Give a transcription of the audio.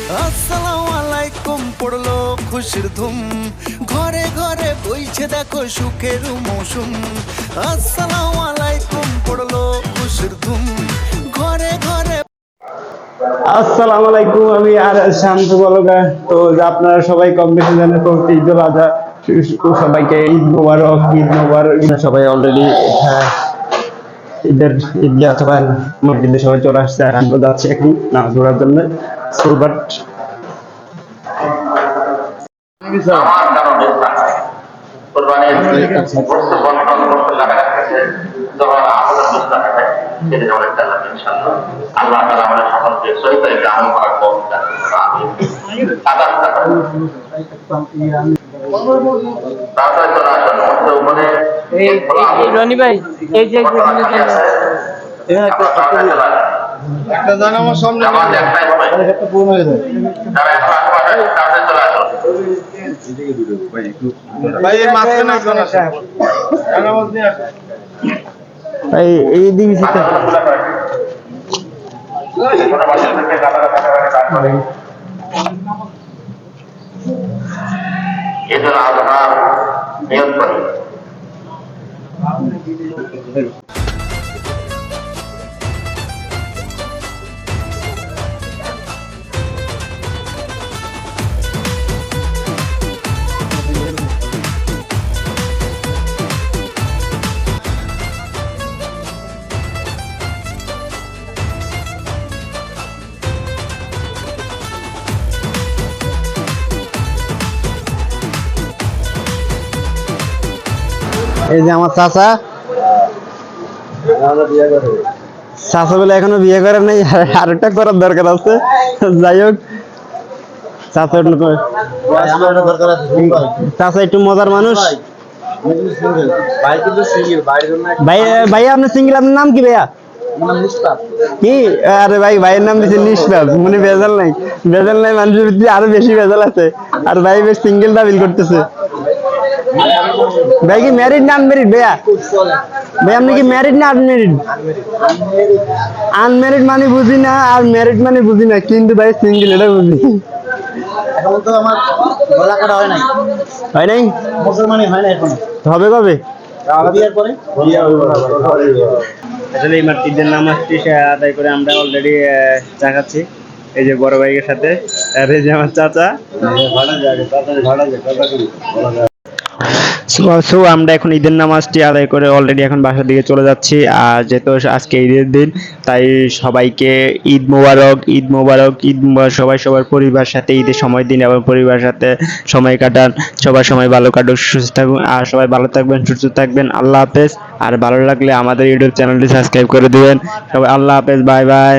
আসসালামু আলাইকুম পড়লো খুশির ধুম, ঘরে ঘরে বইছে দেখো সুখের মৌসুম। আসসালামু আলাইকুম পড়লো খুশির ধুম, ঘরে ঘরে। আসসালামু আলাইকুম, আমি আর শান্ত বলগা। তো আপনারা সবাই কম বেশি জানেন তো ঈদুল আজহা, সবাইকে ঈদ মোবারক। ঈদ মোবারক। সবাই অলরেডি ঈদের ঈদগাহ অথবা মসজিদে সবাই চলে আসছে, আর আমরা যাচ্ছি এখন নামাজ পড়ার জন্য সুরবাট। আল্লাহ তাআলা আমাদের সকলকে সহিত একটা আমল করার তৌফিক দান করুন। তাড়াতাড়ি চলে আসুন। মানে রনি ভাই, এই যে একটা জান আমার সামনে পূর্ণ হয়ে যায় ভাই। এই মাঝখানে একজন আছে, নামাজ নিয়ে আসে ভাই এই দিকে ঈদুল আজহার নিয়ত করি। এই যে আমার চাচা বলে এখনো বিয়ে করে নাই, আর একটা করার দরকার আছে। যাই হোক, চাচা একটু মজার মানুষ। ভাইয়া আপনি সিঙ্গেল, আপনার নাম কি ভাইয়া? কি? আরে ভাই, ভাইয়ের নাম দিচ্ছে নিষ্পাপ, মানে ভেজাল নাই। ভেজাল নাই মানুষের ভিতরে আরো বেশি ভেজাল আছে। আর ভাই বেশ সিঙ্গেল দাবিল করতেছে। ভাই কি ম্যারিড না আনম্যারিড? ভাইয়া ভাই আপনি কি ম্যারিড না আনম্যারিড? আনম্যারিড মানে বুঝি না, আর ম্যারিড মানে বুঝি না, কিন্তু ভাই সিঙ্গেল এটা বুঝি। এখন তো আমার গলা কাটা হয় নাই, হয় নাই? মুসলমানি হয় না এখন। হবে কবে? বিয়ের পরে আসলে এই ঈদের নামাজটি আদায় করে আমরা অলরেডি চা খাচ্ছি এই যে বড় ভাইয়ের সাথে, আর এই যে আমার চাচা। সো আমরা এখন ঈদের নামাজটি আদায় করে অলরেডি এখন বাসার দিকে চলে যাচ্ছি। আর যেহেতু আজকে ঈদের দিন, তাই সবাইকে ঈদ মোবারক, ঈদ মোবারক, ঈদ মোবারক। সবাই সবার পরিবারের সাথে ঈদের সময় দিন এবং পরিবারের সাথে সময় কাটান। সবার সময় ভালো কাটুক, সুস্থ থাকুন, আর সবাই ভালো থাকবেন, সুস্থ থাকবেন। আল্লাহ হাফেজ। আর ভালো লাগলে আমাদের ইউটিউব চ্যানেলটি সাবস্ক্রাইব করে দিবেন। সবাই আল্লাহ হাফেজ, বাই বাই।